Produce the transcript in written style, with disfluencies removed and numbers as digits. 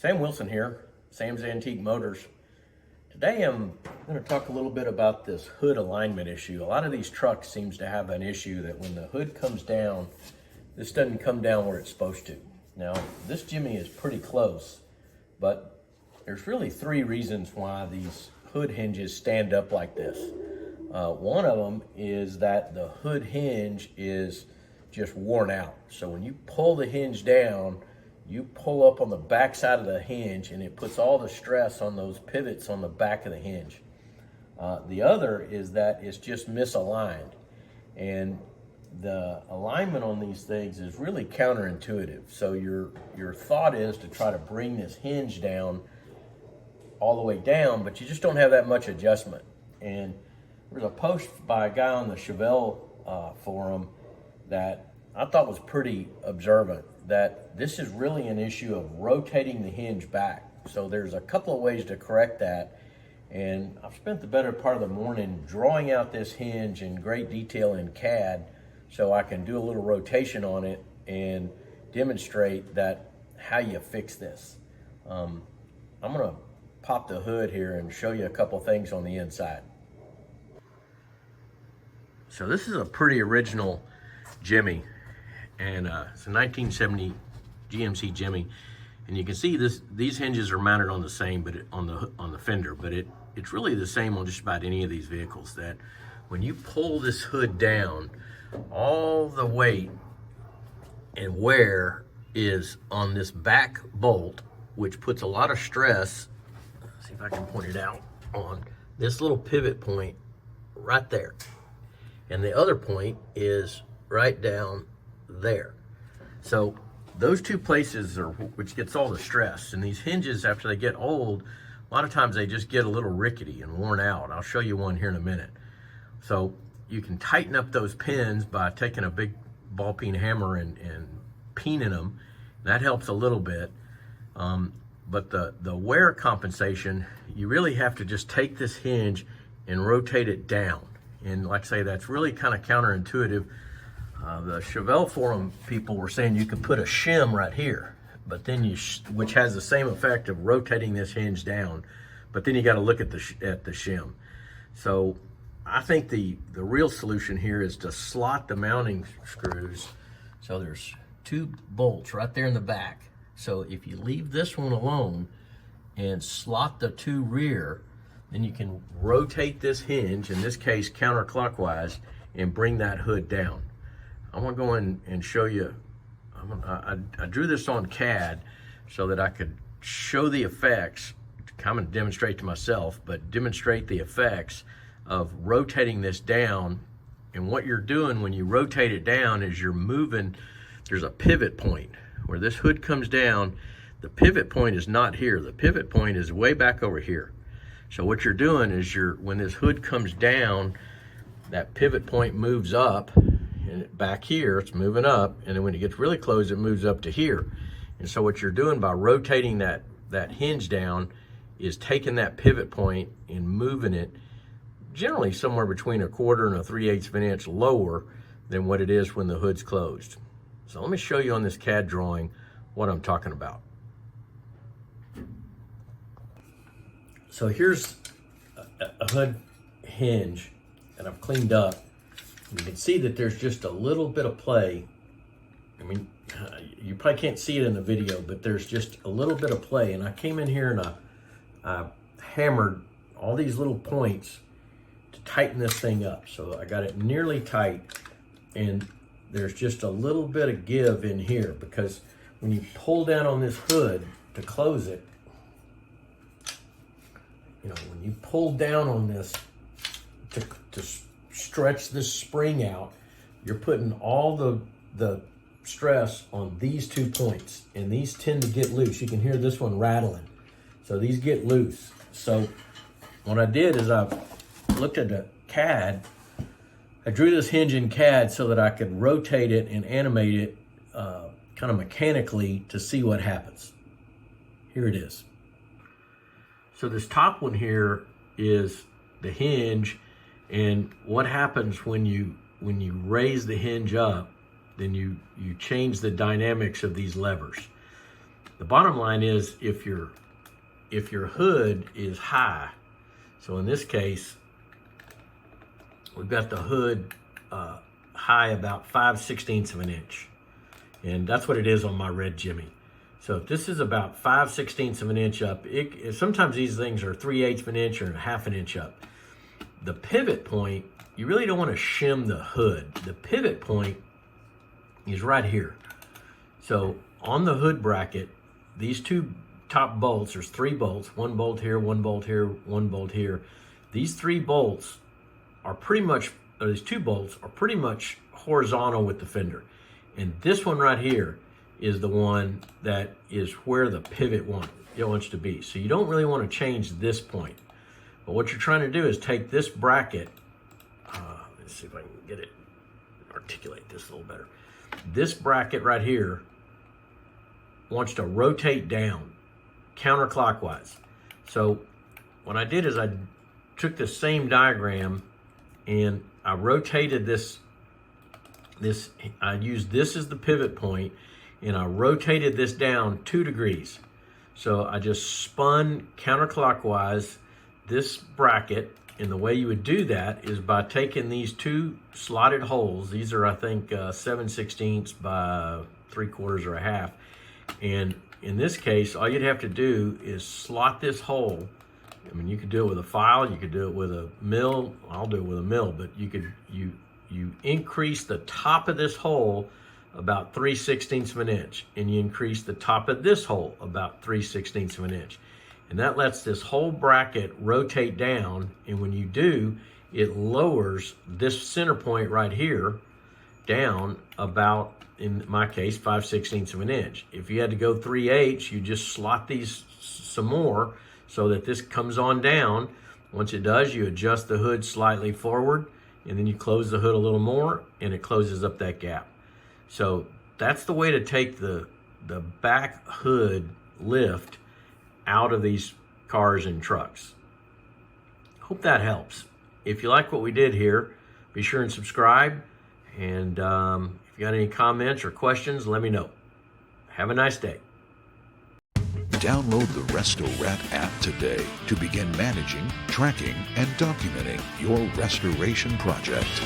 Sam Wilson here, Sam's Antique Motors. Today I'm going to talk a little bit about this hood alignment issue. A lot of these trucks seems to have an issue that when the hood comes down, this doesn't come down where it's supposed to. Now, this Jimmy is pretty close, but there's really three reasons why these hood hinges stand up like this. One of them is that the hood hinge is just worn out. So when you pull the hinge down, you pull up on the back side of the hinge and it puts all the stress on those pivots on the back of the hinge. The other is that it's just misaligned. And the alignment on these things is really counterintuitive. So your thought is to try to bring this hinge down all the way down, but you just don't have that much adjustment. And there's a post by a guy on the Chevelle forum that I thought was pretty observant, that this is really an issue of rotating the hinge back. So there's a couple of ways to correct that. And I've spent the better part of the morning drawing out this hinge in great detail in CAD so I can do a little rotation on it and demonstrate that how you fix this. I'm gonna pop the hood here and show you a couple things on the inside. So this is a pretty original Jimmy, and it's a 1970 GMC Jimmy, and you can see these hinges are mounted on the same, but on the fender, but it's really the same on just about any of these vehicles. That when you pull this hood down, all the weight and wear is on this back bolt, which puts a lot of stress. Let's see if I can point it out on this little pivot point right there. And the other point is right down there. So those two places are which gets all the stress. And these hinges, after they get old, a lot of times they just get a little rickety and worn out. I'll show you one here in a minute. So you can tighten up those pins by taking a big ball peen hammer and peening them. That helps a little bit. But the wear compensation, you really have to just take this hinge and rotate it down. And like I say, that's really kind of counterintuitive. The Chevelle forum people were saying you could put a shim right here, but then which has the same effect of rotating this hinge down, but then you got to look at the shim. So I think the real solution here is to slot the mounting screws. So there's two bolts right there in the back. So if you leave this one alone and slot the two rear, then you can rotate this hinge, in this case counterclockwise, and bring that hood down. I want to go in and show you. I drew this on CAD so that I could show the effects, kind of demonstrate to myself, but demonstrate the effects of rotating this down. And what you're doing when you rotate it down is you're moving. There's a pivot point where this hood comes down. The pivot point is not here. The pivot point is way back over here. So what you're doing is when this hood comes down, that pivot point moves up, and back here it's moving up, and then when it gets really close, it moves up to here. And so what you're doing by rotating that hinge down is taking that pivot point and moving it generally somewhere between 1/4 and 3/8 of an inch lower than what it is when the hood's closed. So let me show you on this CAD drawing what I'm talking about. So here's a hood hinge that I've cleaned up. You can see that there's just a little bit of play. I mean, you probably can't see it in the video, but there's just a little bit of play. And I came in here and I hammered all these little points to tighten this thing up. So I got it nearly tight, and there's just a little bit of give in here, because when you pull down on this hood to close it, you know, when you pull down on this to stretch this spring out, you're putting all the stress on these 2 points, and these tend to get loose. You can hear this one rattling. So these get loose. So what I did is I looked at the CAD. I drew this hinge in CAD so that I could rotate it and animate it kind of mechanically to see what happens. Here it is. So this top one here is the hinge, and what happens when you raise the hinge up, then you change the dynamics of these levers. The bottom line is if your hood is high, so in this case, we've got the hood high about 5/16 of an inch. And that's what it is on my red Jimmy. So if this is about 5/16 of an inch up, sometimes these things are 3/8 of an inch or 1/2 an inch up. The pivot point, you really don't want to shim the hood. The pivot point is right here. So on the hood bracket, these two top bolts, there's 3 bolts, 1 bolt here, 1 bolt here, 1 bolt here. These 3 bolts are pretty much, or these 2 bolts are pretty much horizontal with the fender. And this one right here is the one that is where the pivot wants to be. So you don't really want to change this point. But what you're trying to do is take this bracket, let's see if I can get it, articulate this a little better. This bracket right here wants to rotate down counterclockwise. So what I did is I took the same diagram and I rotated this, I used this as the pivot point, and I rotated this down 2 degrees. So I just spun counterclockwise this bracket, and the way you would do that is by taking these 2 slotted holes. These are, I think, 7/16 by 3/4 or 1/2. And in this case, all you'd have to do is slot this hole. I mean, you could do it with a file, you could do it with a mill. I'll do it with a mill, but you increase the top of this hole about 3/16 of an inch, and you increase the top of this hole about 3/16 of an inch. And that lets this whole bracket rotate down, and when you do, it lowers this center point right here down about, in my case, 5/16 of an inch. If you had to go 3/8, you just slot these some more so that this comes on down. Once it does, you adjust the hood slightly forward, and then you close the hood a little more, and it closes up that gap. So that's the way to take the back hood lift out of these cars and trucks. Hope that helps. If you like what we did here, be sure and subscribe. And if you got any comments or questions, let me know. Have a nice day. Download the Resto-Rat app today to begin managing, tracking, and documenting your restoration project.